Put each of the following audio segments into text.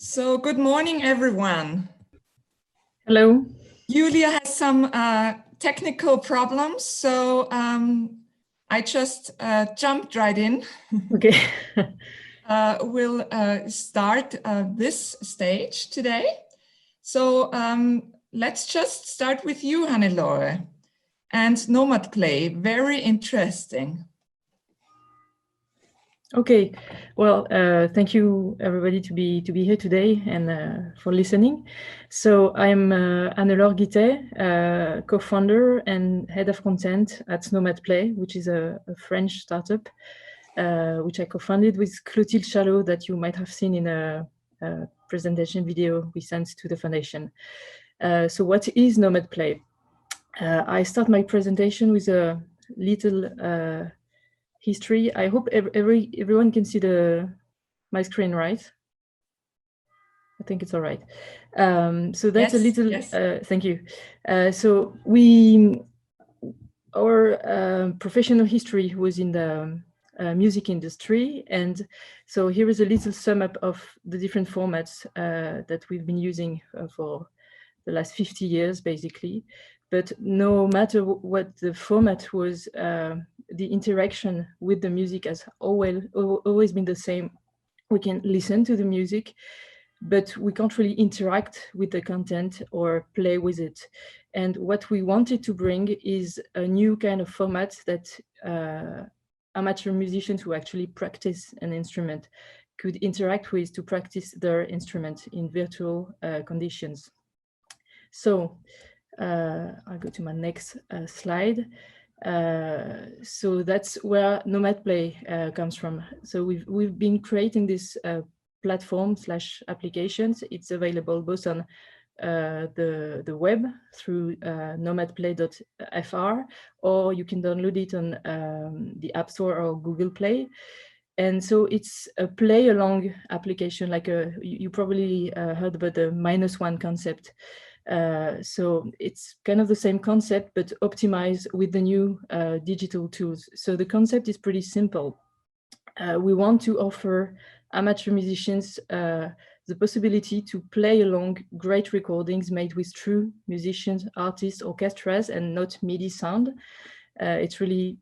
So good morning, everyone. Hello. Julia has some technical problems, so I just jumped right in. Okay. We'll start this stage today. So let's just start with you, Hannelore, and NomadPlay. Very interesting. Okay. Well, thank you everybody to be here today and for listening. So I'm Hannelore Guittet, co-founder and head of content at NomadPlay, which is a French startup, which I co-founded with Clotilde Chalot, that you might have seen in a presentation video we sent to the foundation. So what is NomadPlay? I start my presentation with a little history. I hope everyone can see my screen, right? I think it's all right. So that's yes, a little. Yes. Thank you. So our professional history was in the music industry, and so here is a little sum up of the different formats that we've been using for the last 50 years, basically. But no matter what the format was, the interaction with the music has always been the same. We can listen to the music, but we can't really interact with the content or play with it. And what we wanted to bring is a new kind of format that amateur musicians who actually practice an instrument could interact with to practice their instrument in virtual conditions. So I'll go to my next slide. So that's where NomadPlay comes from. So we've been creating this platform / applications. It's available both on the web through nomadplay.fr, or you can download it on the App Store or Google Play. And so it's a play along application, like you probably heard about the -1 concept. So it's kind of the same concept, but optimized with the new digital tools. So the concept is pretty simple. We want to offer amateur musicians the possibility to play along great recordings made with true musicians, artists, orchestras, and not MIDI sound. It's really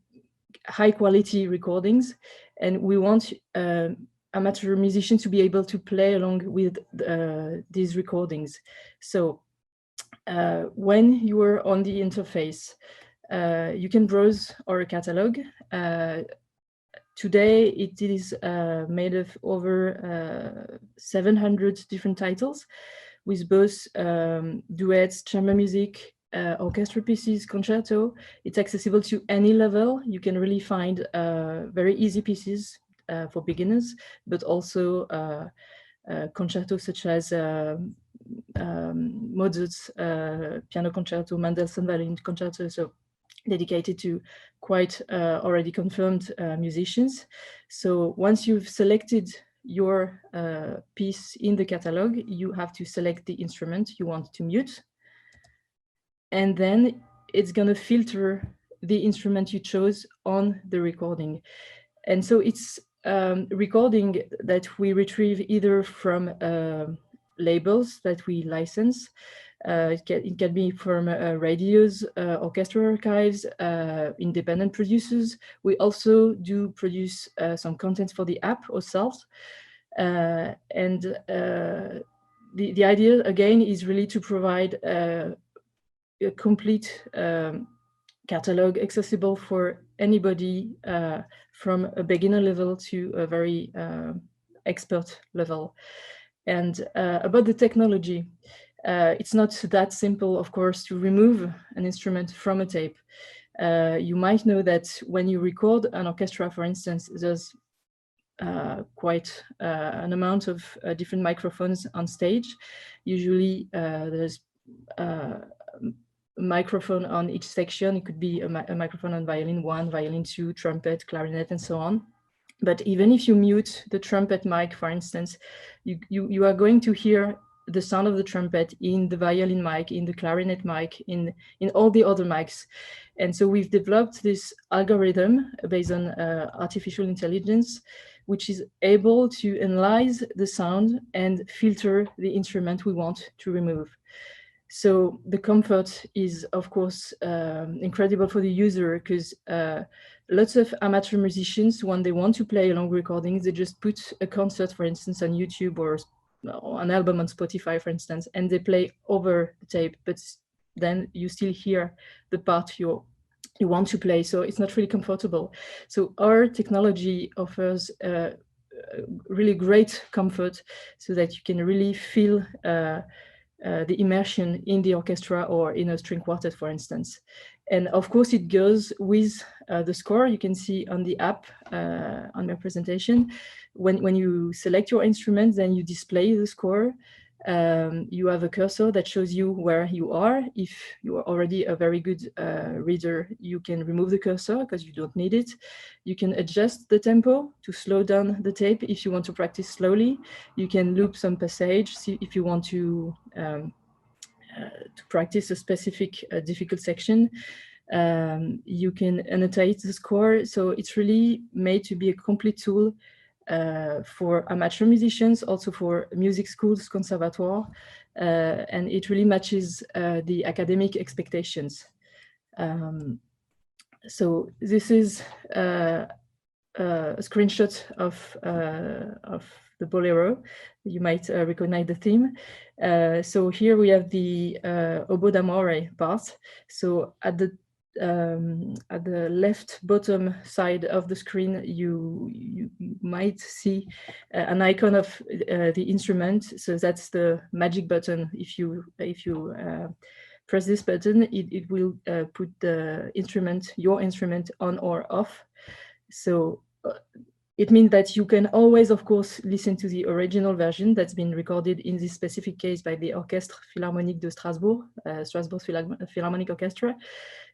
high quality recordings. And we want amateur musicians to be able to play along with these recordings. So when you are on the interface, you can browse our catalog. Today, it is made of over 700 different titles, with both duets, chamber music, orchestra pieces, concerto. It's accessible to any level. You can really find very easy pieces for beginners, but also concertos such as Mozart's piano concerto, Mendelssohn violin concerto, so dedicated to quite already confirmed musicians. So once you've selected your piece in the catalog, you have to select the instrument you want to mute. And then it's going to filter the instrument you chose on the recording. And so it's recording that we retrieve either from labels that we license. It can be from radios, orchestra archives, independent producers. We also do produce some content for the app ourselves. And the idea, again, is really to provide a complete catalog accessible for anybody from a beginner level to a very expert level. And about the technology, it's not that simple, of course, to remove an instrument from a tape. You might know that when you record an orchestra, for instance, there's quite an amount of different microphones on stage. Usually there's a microphone on each section. It could be a microphone on violin 1, violin 2, trumpet, clarinet, and so on. But even if you mute the trumpet mic, for instance, you are going to hear the sound of the trumpet in the violin mic, in the clarinet mic, in all the other mics. And so we've developed this algorithm based on artificial intelligence which is able to analyze the sound and filter the instrument we want to remove. So the comfort is, of course, incredible for the user, because lots of amateur musicians, when they want to play long recordings, they just put a concert, for instance, on YouTube or an album on Spotify, for instance, and they play over the tape, but then you still hear the part you want to play. So it's not really comfortable. So our technology offers really great comfort, so that you can really feel the immersion in the orchestra or in a string quartet, for instance. And of course, it goes with the score. You can see on the app on my presentation, when you select your instrument, then you display the score. You have a cursor that shows you where you are. If you are already a very good reader, you can remove the cursor because you don't need it. You can adjust the tempo to slow down the tape if you want to practice slowly. You can loop some passage, see if you want to practice a specific difficult section. You can annotate the score. So it's really made to be a complete tool for amateur musicians, also for music schools, conservatoire, and it really matches the academic expectations. So this is a screenshot of the bolero. You might recognize the theme. So here we have the oboe d'amore part. So at the left bottom side of the screen, you might see an icon of the instrument. So that's the magic button. If you press this button, it will put the instrument, your instrument, on or off. So it means that you can always, of course, listen to the original version that's been recorded in this specific case by the Orchestre Philharmonique de Strasbourg, Strasbourg Philharmonic Orchestra.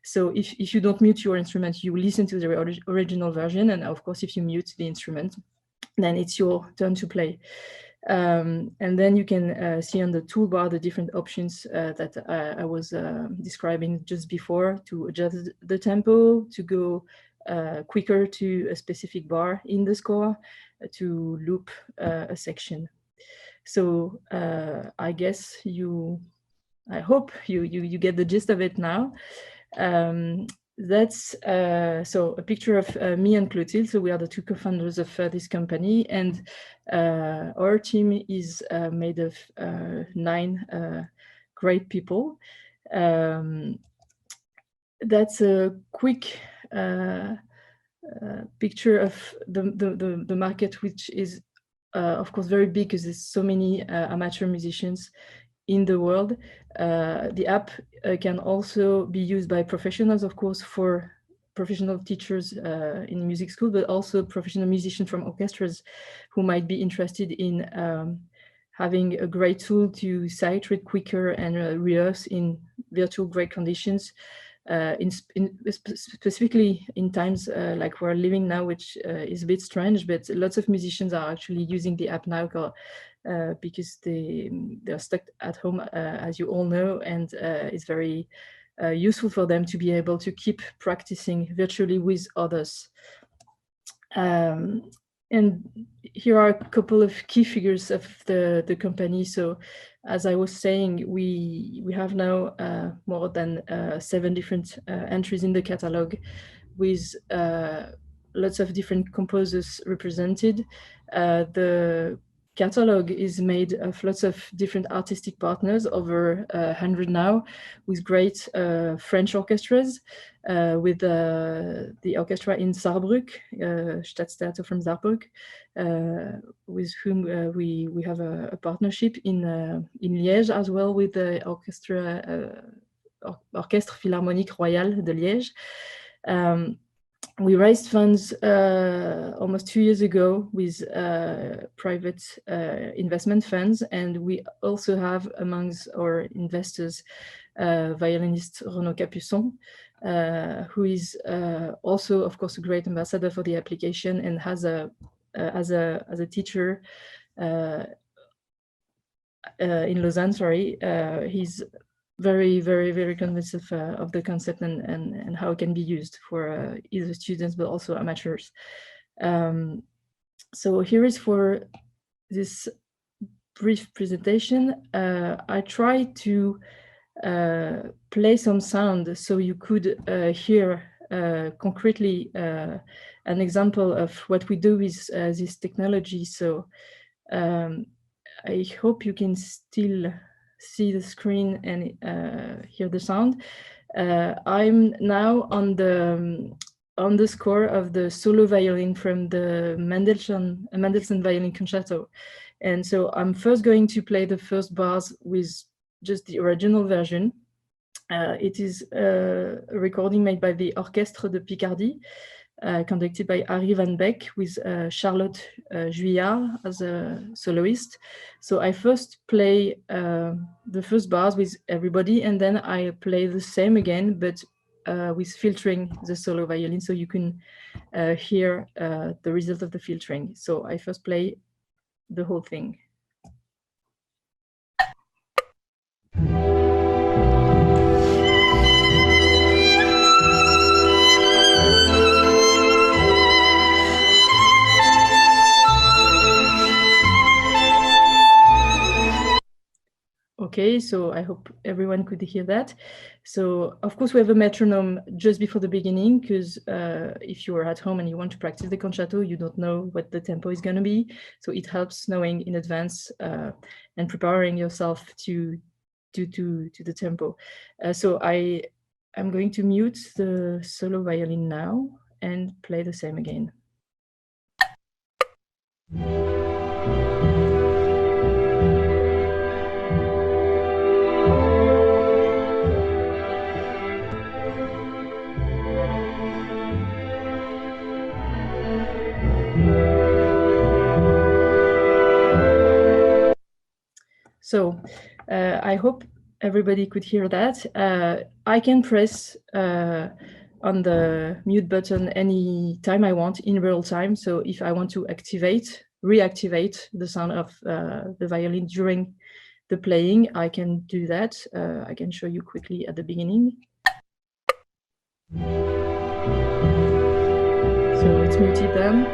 So if you don't mute your instrument, you listen to the original version. And of course, if you mute the instrument, then it's your turn to play. And then you can see on the toolbar the different options that I was describing just before, to adjust the tempo, to go quicker to a specific bar in the score, to loop a section. So I guess I hope you get the gist of it now. That's so a picture of me and Clotilde. So we are the two co-founders of this company, and our team is made of 9 great people. That's a quick picture of the market, which is of course very big, because there's so many amateur musicians in the world. The app can also be used by professionals, of course, for professional teachers in music school, but also professional musicians from orchestras who might be interested in having a great tool to sight read quicker and rehearse in virtual great conditions. Specifically in times like we're living now, which is a bit strange, but lots of musicians are actually using the app now because they're stuck at home, as you all know, and it's very useful for them to be able to keep practicing virtually with others. And here are a couple of key figures of the company. So as I was saying, we have now more than 7 different entries in the catalog, with lots of different composers represented. The catalog is made of lots of different artistic partners, over 100 now, with great French orchestras, with the orchestra in Salzburg, Staatstheater from Salzburg, with whom we have a partnership in Liège as well, with the Orchestre Philharmonique Royal de Liège. We raised funds almost 2 years ago with private investment funds, and we also have amongst our investors violinist Renaud Capuçon, who is also, of course, a great ambassador for the application, and has as a teacher in Lausanne. Sorry, he's very, very, very convinced of the concept and how it can be used for either students but also amateurs. So here is for this brief presentation. I tried to play some sound so you could hear concretely an example of what we do with this technology. So I hope you can still see the screen and hear the sound. I'm now on the score of the solo violin from the Mendelssohn Violin Concerto. And so I'm first going to play the first bars with just the original version. It is a recording made by the Orchestra de Picardie, conducted by Harry Van Beek with Charlotte Juillard as a soloist. So I first play the first bars with everybody, and then I play the same again, but with filtering the solo violin, so you can hear the result of the filtering. So I first play the whole thing. Okay, so I hope everyone could hear that. So of course we have a metronome just before the beginning, because if you are at home and you want to practice the concerto, you don't know what the tempo is going to be. So it helps knowing in advance and preparing yourself to the tempo. So I'm going to mute the solo violin now and play the same again. So I hope everybody could hear that. I can press on the mute button any time I want in real time. So if I want to reactivate the sound of the violin during the playing, I can do that. I can show you quickly at the beginning. So it's muted then.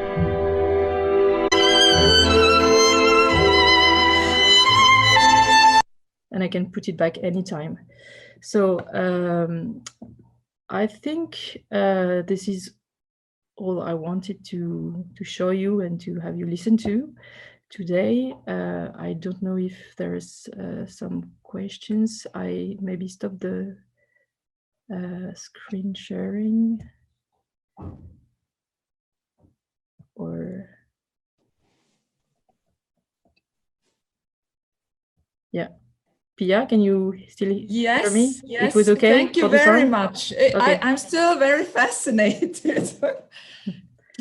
And I can put it back anytime. So I think this is all I wanted to show you and to have you listen to today. I don't know if there's some questions. I maybe stop the screen sharing, or yeah. Pia, can you still hear me? Yes, it was okay. Thank you very much. Okay. I'm still very fascinated.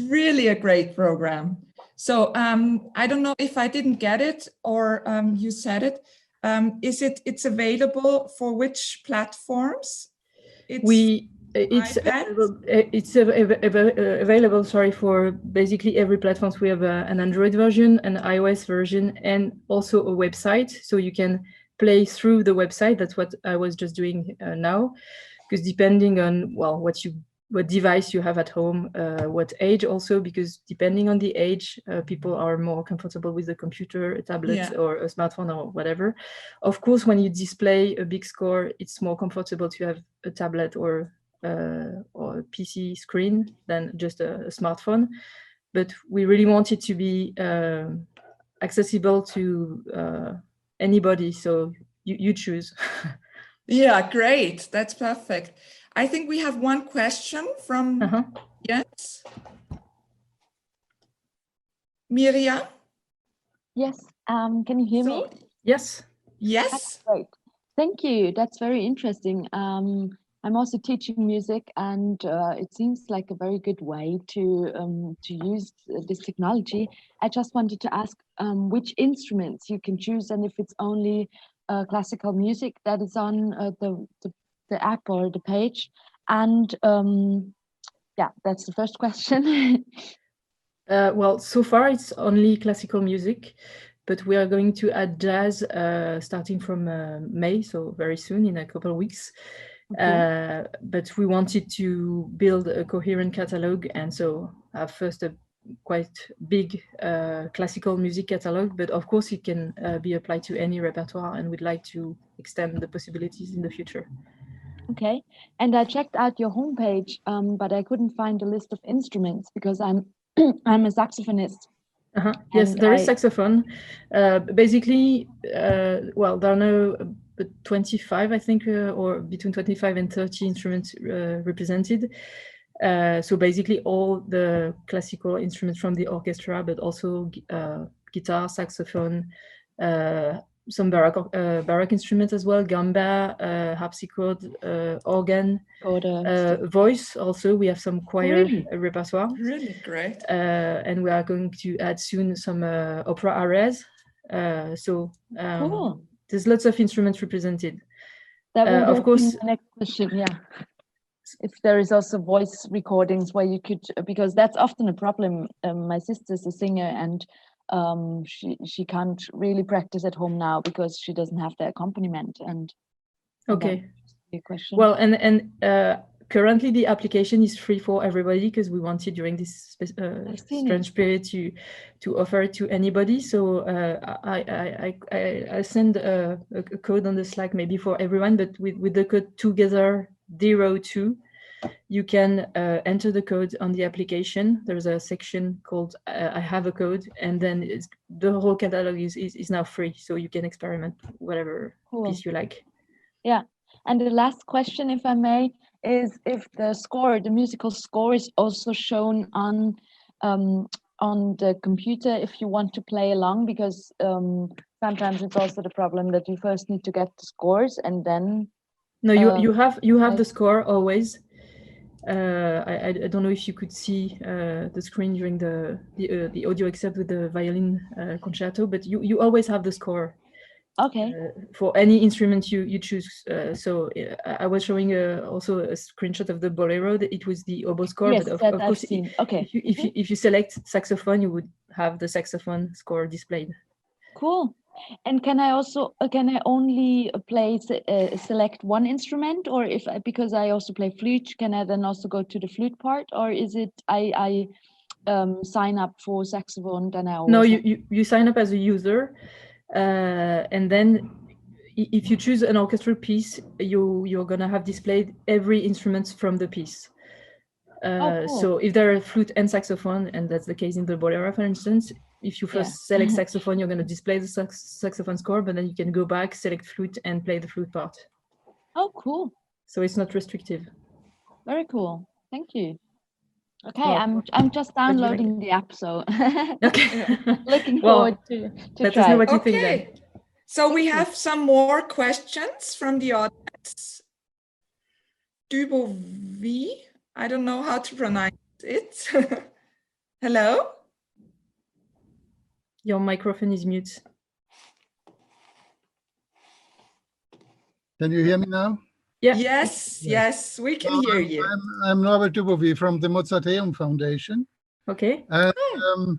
Really a great program. So I don't know if I didn't get it or you said it. It's available for which platforms? It's available, sorry, for basically every platform. We have an Android version, an iOS version, and also a website. So you can play through the website. That's what I was just doing now, because depending on, well, what device you have at home, what age also, because depending on the age, people are more comfortable with a computer, a tablet, or a smartphone or whatever. Of course, when you display a big score, it's more comfortable to have a tablet or a PC screen than just a smartphone. But we really want it to be accessible to anybody, so you choose. Yeah, great. That's perfect. I think we have one question from Yes. Miriam? Yes. Can you hear me? Yes. Yes. That's great. Thank you. That's very interesting. I'm also teaching music, and it seems like a very good way to use this technology. I just wanted to ask which instruments you can choose, and if it's only classical music that is on the app or the page. And yeah, that's the first question. Well, so far it's only classical music, but we are going to add jazz starting from May, so very soon, in a couple of weeks. Okay. But we wanted to build a coherent catalogue, and so have first a quite big classical music catalog, but of course it can be applied to any repertoire, and we'd like to extend the possibilities in the future. Okay, and I checked out your homepage, but I couldn't find a list of instruments because I'm I'm a saxophonist. Yes, there is saxophone. Basically, well, there are no 25, I think, or between 25 and 30 instruments represented. So basically all the classical instruments from the orchestra, but also guitar, saxophone, some baroque instruments as well, gamba, harpsichord, organ, voice also. We have some choir repertoire. Really great. And we are going to add soon some opera arias. So cool. There's lots of instruments represented. That will of course. Be the next question, yeah. If there is also voice recordings where you could, because that's often a problem. My sister's a singer, and she can't really practice at home now because she doesn't have the accompaniment. And okay, your question. Well, and currently the application is free for everybody because we wanted during this strange period to offer it to anybody. So I send a code on the Slack maybe for everyone, but with the code together02, you can enter the code on the application. There's a section called I have a code, and then the whole catalog is now free, so you can experiment whatever piece you like. Yeah, and the last question, if I may, is if the musical score is also shown on the computer if you want to play along, because sometimes it's also the problem that you first need to get the scores and then. No, you have the score always. I don't know if you could see the screen during the audio except with the violin concerto, but you always have the score. Okay. For any instrument you choose. So I was showing also a screenshot of the bolero. It was the oboe score. Yes, but that of I've course, seen. Okay. If you select saxophone, you would have the saxophone score displayed. Cool. And can I also can I only play select one instrument, or because I also play flute, can I then also go to the flute part, or is it I sign up for saxophone then I always No, you sign up as a user, and then if you choose an orchestral piece, you're gonna have displayed every instrument from the piece. Cool. So if there are flute and saxophone, and that's the case in the bolero, for instance, if you first select saxophone, you're going to display the saxophone score, but then you can go back, select flute, and play the flute part. Oh, cool. So it's not restrictive. Very cool. Thank you. Okay, well, I'm just downloading the app, so okay. looking forward to let try. us know what you think then. So we have some more questions from the audience. Dubovi, I don't know how to pronounce it. Hello? Your microphone is mute. Can you hear me now? Yeah. Yes, we can hear you. I'm Norbert Dubovi from the Mozarteum Foundation. Okay. And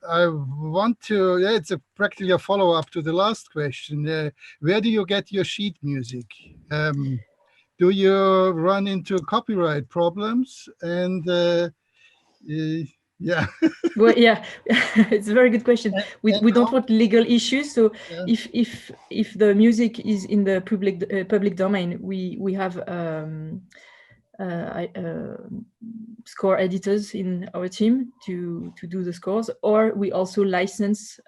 I want to, it's practically a follow-up to the last question. Where do you get your sheet music? Do you run into copyright problems? And yeah. Well, yeah, it's a very good question. We don't want legal issues. So if the music is in the public domain, we have score editors in our team to do the scores, or we also license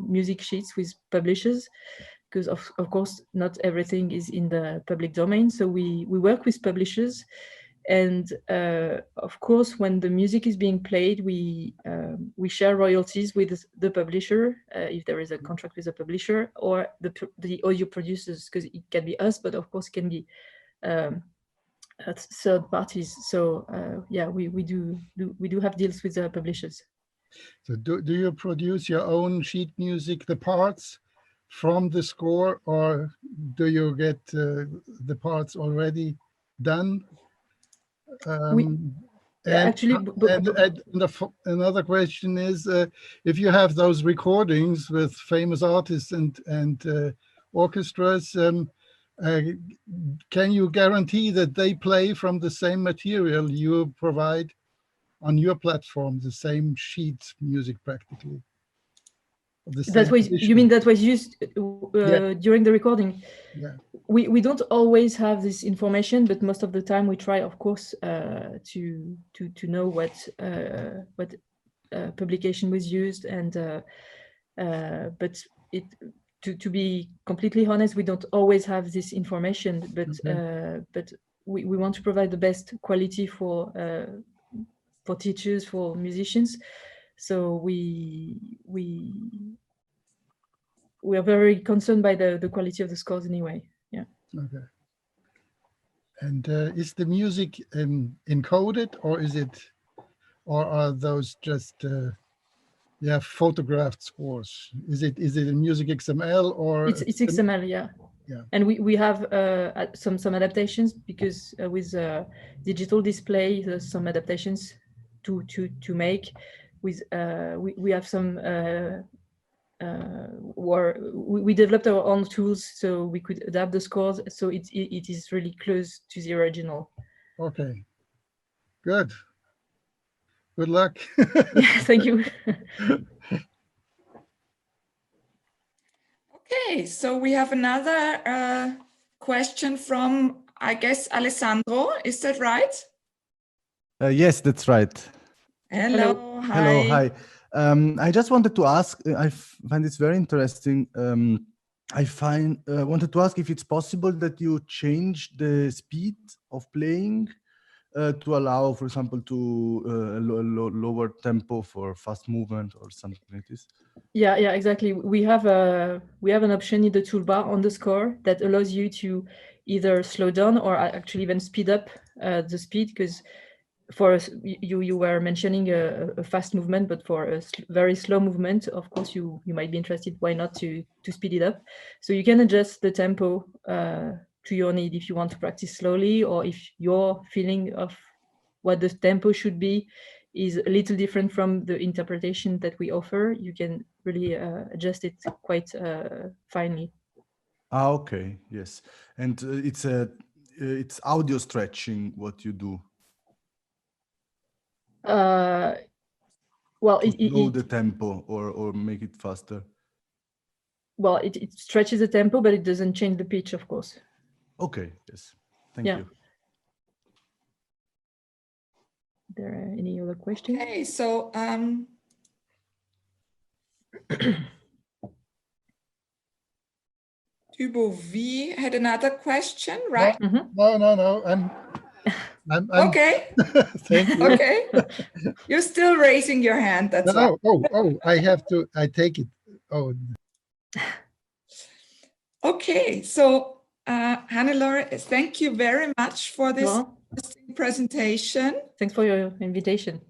music sheets with publishers, because of course not everything is in the public domain. So we work with publishers. And of course, when the music is being played, we share royalties with the publisher if there is a contract with the publisher, or the audio producers, because it can be us, but of course it can be third parties. So yeah, we do have deals with the publishers. So do you produce your own sheet music, the parts from the score, or do you get the parts already done? Another question is, if you have those recordings with famous artists and orchestras, can you guarantee that they play from the same material you provide? on your platform the same sheet music practically? That was, you mean that was used during the recording? Yeah. We don't always have this information, but most of the time we try, of course, to know what publication was used, and but to be completely honest, we don't always have this information. But but we want to provide the best quality for teachers, for musicians. So we are very concerned by the quality of the scores anyway. Yeah. Okay. And is the music encoded, or are those just photographed scores? Is it in music XML or? It's XML, yeah. Yeah. And we have some adaptations, because with digital display, there's some adaptations to make. With we have some. We developed our own tools, so we could adapt the scores, so it is really close to the original. Okay, good luck. Yeah, thank you. Okay, so we have another question from, I guess, Alessandro. Is that right? Yes, that's right. Hello. Hi. Hello, hi. I just wanted to ask, I find this very interesting. I wanted to ask if it's possible that you change the speed of playing to allow, for example, to lower tempo for fast movement or something like this. Yeah, exactly. We have an option in the toolbar on the score that allows you to either slow down or actually even speed up the speed, because for us, you were mentioning a fast movement, but for a very slow movement, of course, you might be interested, why not to speed it up. So you can adjust the tempo to your need if you want to practice slowly, or if your feeling of what the tempo should be is a little different from the interpretation that we offer, you can really adjust it quite finely. Okay, yes. And it's audio stretching what you do. Well, slow the tempo or make it faster. Well, it stretches the tempo, but it doesn't change the pitch, of course. Okay, yes. Thank you. Are there any other questions? Okay, so Dubois had another question, right? No. I'm okay. Thank you. Okay. You're still raising your hand. That's no. why. Oh, I take it. Oh. Okay, so Hannelore, thank you very much for this interesting presentation. Thanks for your invitation.